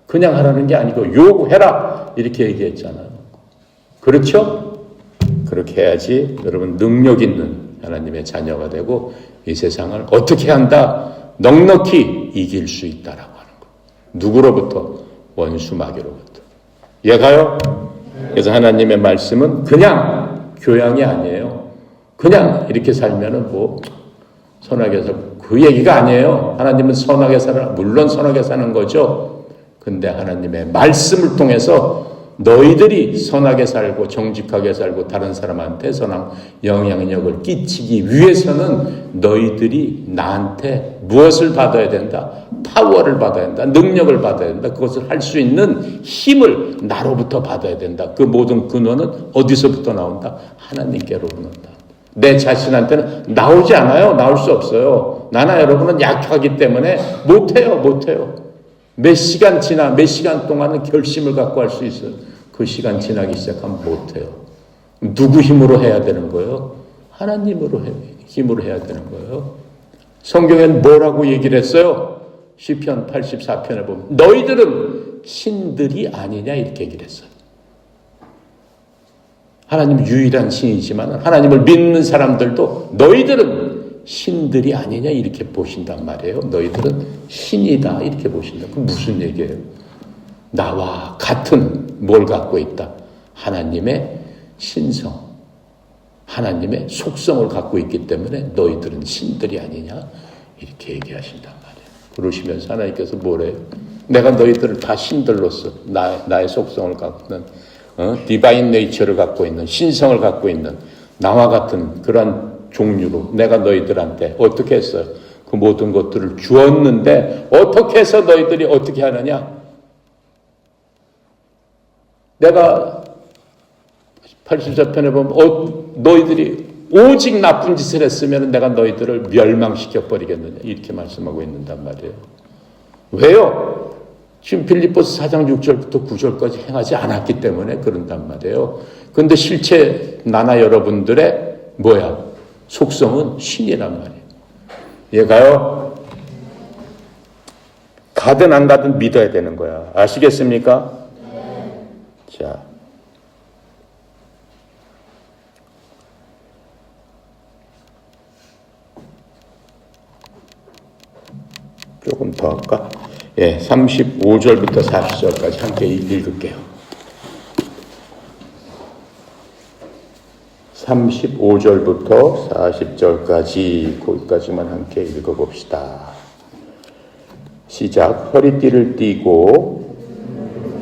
그냥 하라는 게 아니고 요구해라 이렇게 얘기했잖아요. 그렇죠? 그렇게 해야지 여러분 능력 있는 하나님의 자녀가 되고 이 세상을 어떻게 한다? 넉넉히 이길 수 있다라고 하는 거예요. 누구로부터? 원수 마귀로부터. 이해가요? 그래서 하나님의 말씀은 그냥 교양이 아니에요. 그냥 이렇게 살면은 뭐 선하게 살고 그 얘기가 아니에요. 하나님은 선하게 살아 물론 선하게 사는 거죠. 근데 하나님의 말씀을 통해서 너희들이 선하게 살고 정직하게 살고 다른 사람한테 선한 영향력을 끼치기 위해서는 너희들이 나한테 무엇을 받아야 된다? 파워를 받아야 된다. 능력을 받아야 된다. 그것을 할 수 있는 힘을 나로부터 받아야 된다. 그 모든 근원은 어디서부터 나온다? 하나님께로부터 나온다. 내 자신한테는 나오지 않아요. 나올 수 없어요. 나나 여러분은 약하기 때문에 못해요. 몇 시간 동안은 결심을 갖고 할 수 있어요. 그 시간 지나기 시작하면 못해요. 누구 힘으로 해야 되는 거예요? 하나님으로 힘으로 해야 되는 거예요. 성경엔 뭐라고 얘기를 했어요? 시편 84편에 보면 너희들은 신들이 아니냐 이렇게 얘기를 했어요. 하나님 유일한 신이지만 하나님을 믿는 사람들도 너희들은 신들이 아니냐 이렇게 보신단 말이에요. 너희들은 신이다 이렇게 보신다. 그럼 무슨 얘기예요? 나와 같은 뭘 갖고 있다? 하나님의 신성, 하나님의 속성을 갖고 있기 때문에 너희들은 신들이 아니냐 이렇게 얘기하신단 말이에요. 그러시면서 하나님께서 뭐래요? 내가 너희들을 다 신들로서 나의 속성을 갖고 있는 디바인 네이처를 갖고 있는 신성을 갖고 있는 나와 같은 그런 종류로 내가 너희들한테 어떻게 했어요? 그 모든 것들을 주었는데 어떻게 해서 너희들이 어떻게 하느냐? 내가 84편에 보면 너희들이 오직 나쁜 짓을 했으면 내가 너희들을 멸망시켜 버리겠느냐 이렇게 말씀하고 있는단 말이에요. 왜요? 지금 빌립보서 4장 6절부터 9절까지 행하지 않았기 때문에 그런단 말이에요. 그런데 실체 나나 여러분들의 속성은 신이란 말이에요. 얘가요. 가든 안 가든 믿어야 되는 거야. 아시겠습니까? 네. 자, 조금 더 할까? 35절부터 40절까지 함께 읽을게요. 35절부터 40절까지 거기까지만 함께 읽어봅시다. 시작. 허리띠를 띠고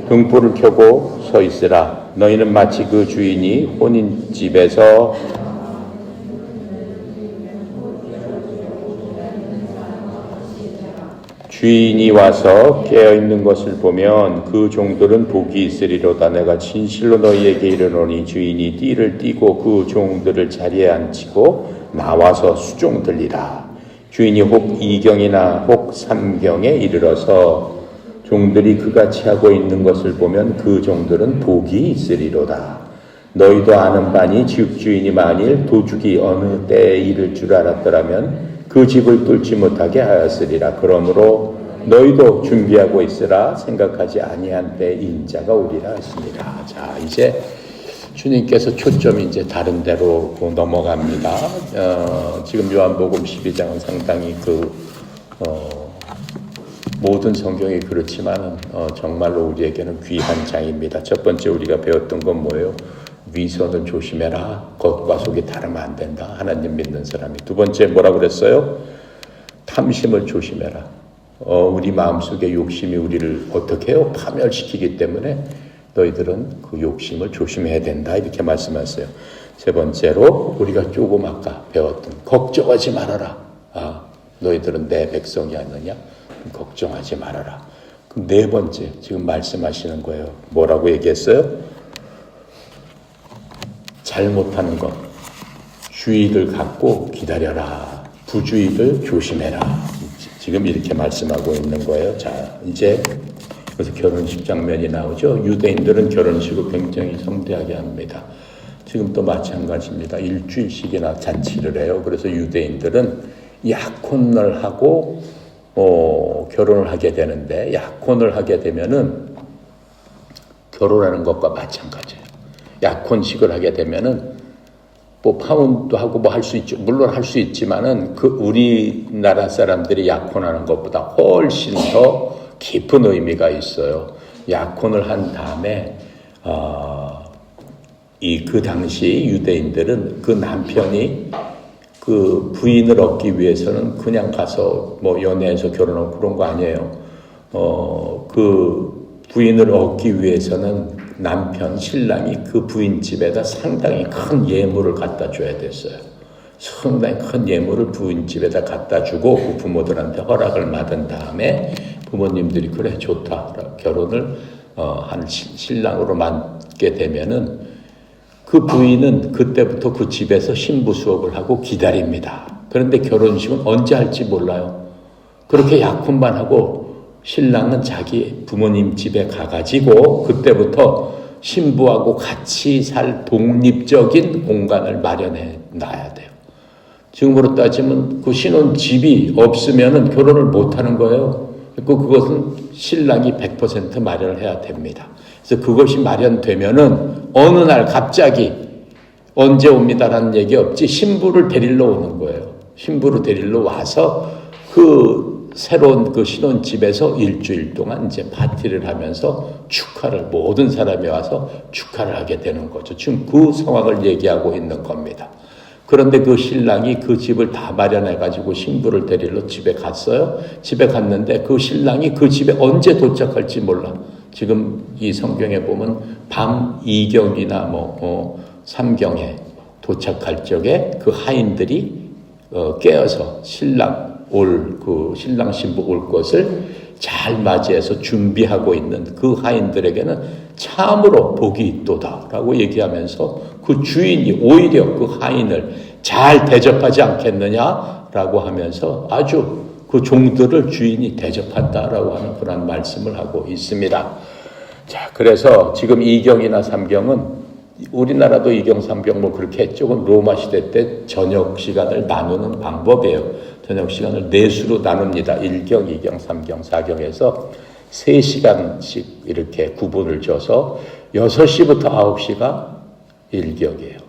등불을 켜고 서 있으라. 너희는 마치 그 주인이 혼인집에서 주인이 와서 깨어있는 것을 보면 그 종들은 복이 있으리로다. 내가 진실로 너희에게 이르노니 주인이 띠를 띠고 그 종들을 자리에 앉히고 나와서 수종들리라. 주인이 혹 2경이나 혹 3경에 이르러서 종들이 그같이 하고 있는 것을 보면 그 종들은 복이 있으리로다. 너희도 아는 바니 즉 주인이 만일 도둑이 어느 때에 이를 줄 알았더라면 그 집을 뚫지 못하게 하였으리라. 그러므로 너희도 준비하고 있으라. 생각하지 아니한 때 인자가 오리라 하시니라. 자, 이제 주님께서 초점이 이제 다른 데로 넘어갑니다. 지금 요한복음 12장은 상당히 모든 성경이 그렇지만 정말로 우리에게는 귀한 장입니다. 첫 번째 우리가 배웠던 건 뭐예요? 위선을 조심해라. 겉과 속이 다르면 안 된다. 하나님 믿는 사람이. 두 번째 뭐라고 그랬어요? 탐심을 조심해라. 우리 마음속에 욕심이 우리를 어떻게 해요? 파멸시키기 때문에 너희들은 그 욕심을 조심해야 된다. 이렇게 말씀하세요. 세 번째로 우리가 조금 아까 배웠던 걱정하지 말아라. 너희들은 내 백성이 아니냐? 걱정하지 말아라. 그럼 네 번째 지금 말씀하시는 거예요. 뭐라고 얘기했어요? 잘못하는 것, 주의를 갖고 기다려라. 부주의를 조심해라. 지금 이렇게 말씀하고 있는 거예요. 자, 이제 그래서 결혼식 장면이 나오죠. 유대인들은 결혼식을 굉장히 성대하게 합니다. 지금도 마찬가지입니다. 일주일씩이나 잔치를 해요. 그래서 유대인들은 약혼을 하고 결혼을 하게 되는데 약혼을 하게 되면은 결혼하는 것과 마찬가지예요. 약혼식을 하게 되면은 뭐 파혼도 하고 뭐 할 수 있죠. 물론 할 수 있지만은 그 우리나라 사람들이 약혼하는 것보다 훨씬 더 깊은 의미가 있어요. 약혼을 한 다음에 그 당시 유대인들은 그 남편이 그 부인을 얻기 위해서는 그냥 가서 뭐 연애해서 결혼하고 그런 거 아니에요. 그 부인을 얻기 위해서는 남편, 신랑이 그 부인 집에다 상당히 큰 예물을 갖다 줘야 됐어요. 상당히 큰 예물을 부인 집에다 갖다 주고 그 부모들한테 허락을 받은 다음에 부모님들이 그래 좋다 결혼을 한 신랑으로 맡게 되면은 그 부인은 그때부터 그 집에서 신부 수업을 하고 기다립니다. 그런데 결혼식은 언제 할지 몰라요. 그렇게 약혼만 하고 신랑은 자기 부모님 집에 가가지고 그때부터 신부하고 같이 살 독립적인 공간을 마련해 놔야 돼요. 지금으로 따지면 그 신혼집이 없으면 결혼을 못하는 거예요. 그것은 신랑이 100% 마련을 해야 됩니다. 그래서 그것이 마련되면은 어느 날 갑자기 언제 옵니다라는 얘기 없지 신부를 데리러 오는 거예요. 신부를 데리러 와서 그 새로운 그 신혼집에서 일주일 동안 이제 파티를 하면서 축하를 모든 사람이 와서 축하를 하게 되는 거죠. 지금 그 상황을 얘기하고 있는 겁니다. 그런데 그 신랑이 그 집을 다 마련해가지고 신부를 데리러 집에 갔어요. 집에 갔는데 그 신랑이 그 집에 언제 도착할지 몰라. 지금 이 성경에 보면 밤 2경이나 3경에 도착할 적에 그 하인들이 깨어서 신랑 신부 올 것을 잘 맞이해서 준비하고 있는 그 하인들에게는 참으로 복이 있도다라고 얘기하면서 그 주인이 오히려 그 하인을 잘 대접하지 않겠느냐라고 하면서 아주 그 종들을 주인이 대접한다라고 하는 그런 말씀을 하고 있습니다. 자, 그래서 지금 2경이나 3경은 우리나라도 2경, 3경 그렇게 했죠. 로마 시대 때 저녁 시간을 나누는 방법이에요. 저녁 시간을 4수로 나눕니다. 1경, 2경, 3경, 4경에서 3시간씩 이렇게 구분을 줘서 6시부터 9시가 1경이에요.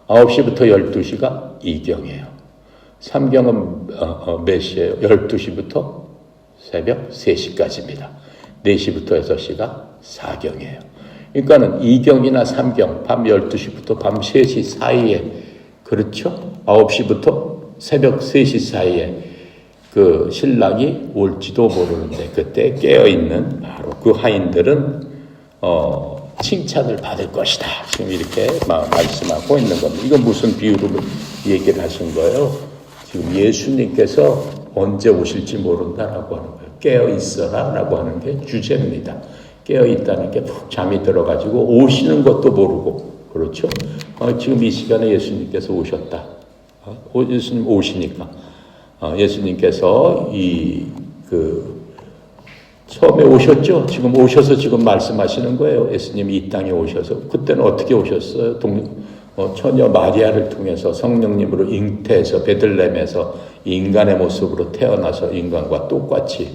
9시부터 12시가 2경이에요. 3경은 몇 시예요? 12시부터 새벽 3시까지입니다. 4시부터 6시가 4경이에요. 그러니까는 2경이나 3경, 밤 12시부터 밤 3시 사이에, 그렇죠? 9시부터 새벽 3시 사이에 그 신랑이 올지도 모르는데 그때 깨어있는 바로 그 하인들은 칭찬을 받을 것이다. 지금 이렇게 말씀하고 있는 겁니다. 이건 무슨 비유로 얘기를 하신 거예요? 지금 예수님께서 언제 오실지 모른다라고 하는 거예요. 깨어있어라 라고 하는 게 주제입니다. 깨어있다는 게 푹 잠이 들어가지고 오시는 것도 모르고, 그렇죠? 지금 이 시간에 예수님께서 오셨다. 예수님 오시니까. 예수님께서 처음에 오셨죠? 지금 오셔서 지금 말씀하시는 거예요. 예수님이 이 땅에 오셔서. 그때는 어떻게 오셨어요? 처녀 마리아를 통해서 성령님으로 잉태해서 베들레헴에서 인간의 모습으로 태어나서 인간과 똑같이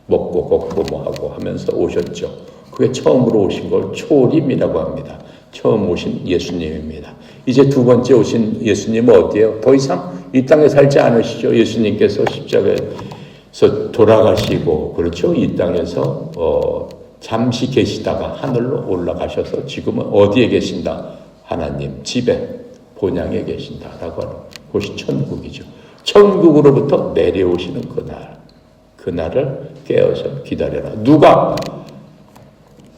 먹고 걷고 하고 하면서 오셨죠. 그게 처음으로 오신 걸 초림이라고 합니다. 처음 오신 예수님입니다. 이제 두 번째 오신 예수님은 어디예요? 더 이상 이 땅에 살지 않으시죠. 예수님께서 십자가에서 돌아가시고, 그렇죠? 이 땅에서 잠시 계시다가 하늘로 올라가셔서 지금은 어디에 계신다? 하나님 집에 본향에 계신다라고 하는 곳이 천국이죠. 천국으로부터 내려오시는 그날을 깨어서 기다려라. 누가?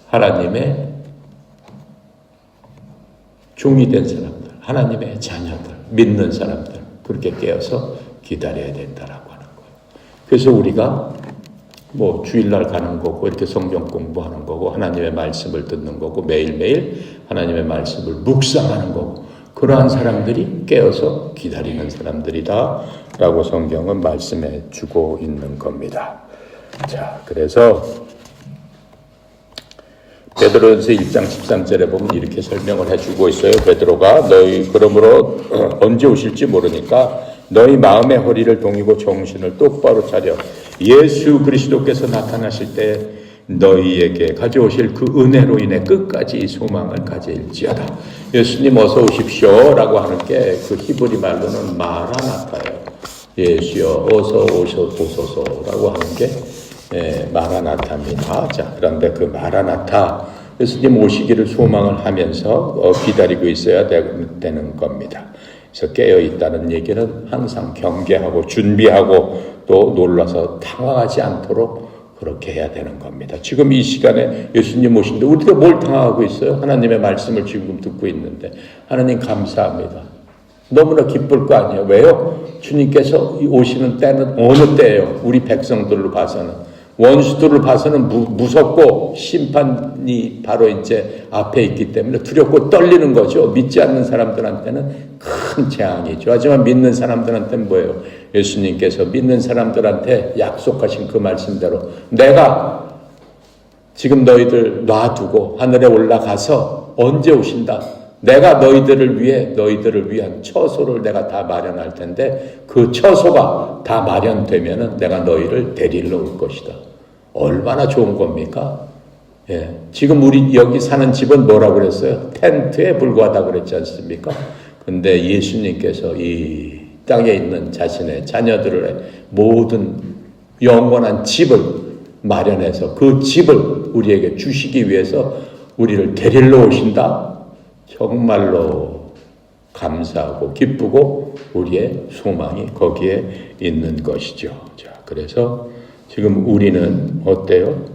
하나님의 종이 된 사람들, 하나님의 자녀들, 믿는 사람들, 그렇게 깨어서 기다려야 된다라고 하는 거예요. 그래서 우리가 주일날 가는 거고, 이렇게 성경 공부하는 거고, 하나님의 말씀을 듣는 거고, 매일매일 하나님의 말씀을 묵상하는 거고, 그러한 사람들이 깨어서 기다리는 사람들이다 라고 성경은 말씀해 주고 있는 겁니다. 자, 그래서 베드로전서 1장 13절에 보면 이렇게 설명을 해주고 있어요. 베드로가 너희 그러므로 언제 오실지 모르니까 너희 마음의 허리를 동이고 정신을 똑바로 차려 예수 그리스도께서 나타나실 때 너희에게 가져오실 그 은혜로 인해 끝까지 소망을 가질지어다. 예수님 어서 오십시오 라고 하는 게 그 히브리 말로는 마라나타예요. 예수여 어서 오소서라고 하는 게 마라나타입니다. 자, 그런데 그 마라나타, 예수님 오시기를 소망을 하면서 기다리고 있어야 되는 겁니다. 그래서 깨어있다는 얘기는 항상 경계하고 준비하고 또 놀라서 당황하지 않도록 그렇게 해야 되는 겁니다. 지금 이 시간에 예수님 오신데 우리가 뭘 당황하고 있어요? 하나님의 말씀을 지금 듣고 있는데 하나님 감사합니다. 너무나 기쁠 거 아니에요. 왜요? 주님께서 오시는 때는 어느 때예요? 우리 백성들로 봐서는 원수들을 봐서는 무섭고 심판이 바로 이제 앞에 있기 때문에 두렵고 떨리는 거죠. 믿지 않는 사람들한테는 큰 재앙이죠. 하지만 믿는 사람들한테는 뭐예요? 예수님께서 믿는 사람들한테 약속하신 그 말씀대로 내가 지금 너희들 놔두고 하늘에 올라가서 언제 오신다? 내가 너희들을 위한 처소를 내가 다 마련할 텐데 그 처소가 다 마련되면은 내가 너희를 데리러 올 것이다. 얼마나 좋은 겁니까? 예. 지금 우리 여기 사는 집은 뭐라고 그랬어요? 텐트에 불과하다고 그랬지 않습니까? 근데 예수님께서 이 땅에 있는 자신의 자녀들의 모든 영원한 집을 마련해서 그 집을 우리에게 주시기 위해서 우리를 데리러 오신다? 정말로 감사하고 기쁘고 우리의 소망이 거기에 있는 것이죠. 자, 그래서 지금 우리는 어때요?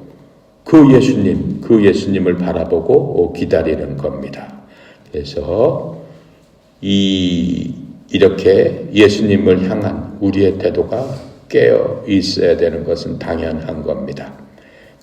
그 예수님을 바라보고 기다리는 겁니다. 그래서 이렇게 예수님을 향한 우리의 태도가 깨어 있어야 되는 것은 당연한 겁니다.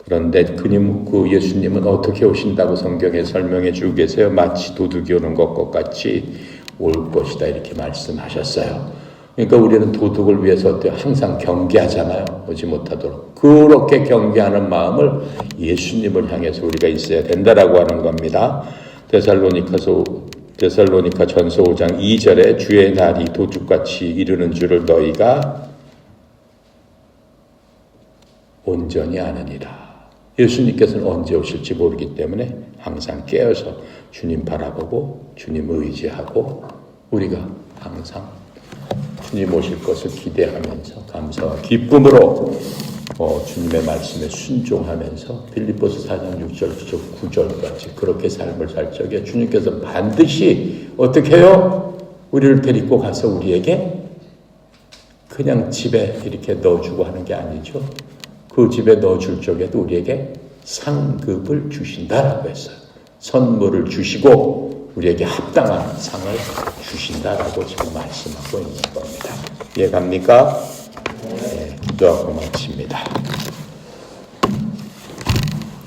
그런데 그 예수님은 어떻게 오신다고 성경에 설명해 주고 계세요? 마치 도둑이 오는 것과 같이 올 것이다 이렇게 말씀하셨어요. 그러니까 우리는 도둑을 위해서 항상 경계하잖아요. 오지 못하도록. 그렇게 경계하는 마음을 예수님을 향해서 우리가 있어야 된다라고 하는 겁니다. 데살로니카 전서 5장 2절에 주의 날이 도둑같이 이르는 줄을 너희가 온전히 아느니라. 예수님께서는 언제 오실지 모르기 때문에 항상 깨어서 주님 바라보고 주님 의지하고 우리가 항상 주님 오실 것을 기대하면서 감사와 기쁨으로 주님의 말씀에 순종하면서 빌립보서 4장 6절 9절까지 그렇게 삶을 살 적에 주님께서 반드시 어떻게 해요? 우리를 데리고 가서 우리에게 그냥 집에 이렇게 넣어주고 하는 게 아니죠. 그 집에 넣어줄 적에도 우리에게 상급을 주신다라고 했어요. 선물을 주시고 우리에게 합당한 상을 주신다라고 지금 말씀하고 있는 겁니다. 이해갑니까? 네, 기도하고 마칩니다.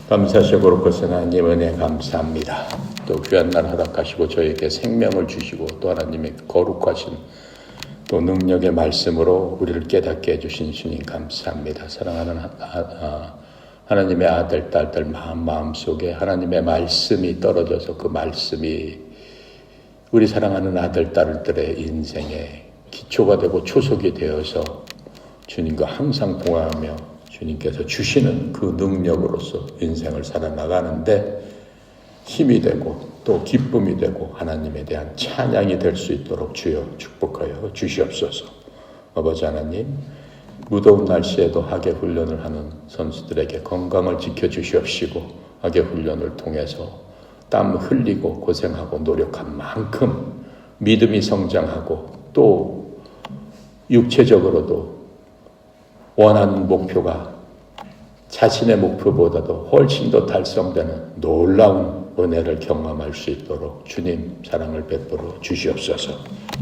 감사하시고 거룩하신 하나님 은혜 감사합니다. 또 귀한 날 허락하시고 저에게 생명을 주시고 또 하나님의 거룩하신 또 능력의 말씀으로 우리를 깨닫게 해주신 주님 감사합니다. 사랑하는 하나님의 아들, 딸들 마음속에 하나님의 말씀이 떨어져서 그 말씀이 우리 사랑하는 아들, 딸들의 인생에 기초가 되고 초석이 되어서 주님과 항상 동행하며 주님께서 주시는 그 능력으로서 인생을 살아나가는데 힘이 되고 또 기쁨이 되고 하나님에 대한 찬양이 될 수 있도록 주여 축복하여 주시옵소서. 아버지 하나님, 무더운 날씨에도 하계 훈련을 하는 선수들에게 건강을 지켜주시옵시고 하계 훈련을 통해서 땀 흘리고 고생하고 노력한 만큼 믿음이 성장하고 또 육체적으로도 원하는 목표가 자신의 목표보다도 훨씬 더 달성되는 놀라운 은혜를 경험할 수 있도록 주님 사랑을 베풀어 주시옵소서.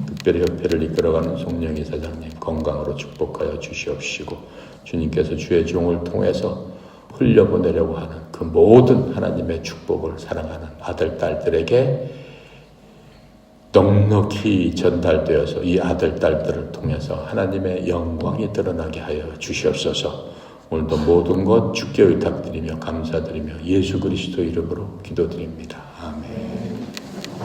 특별히 협회를 이끌어가는 송영희 사장님 건강으로 축복하여 주시옵시고 주님께서 주의 종을 통해서 흘려보내려고 하는 그 모든 하나님의 축복을 사랑하는 아들, 딸들에게 넉넉히 전달되어서 이 아들, 딸들을 통해서 하나님의 영광이 드러나게 하여 주시옵소서. 오늘도 모든 것 주께 의탁드리며 감사드리며 예수 그리스도 이름으로 기도드립니다. 아멘.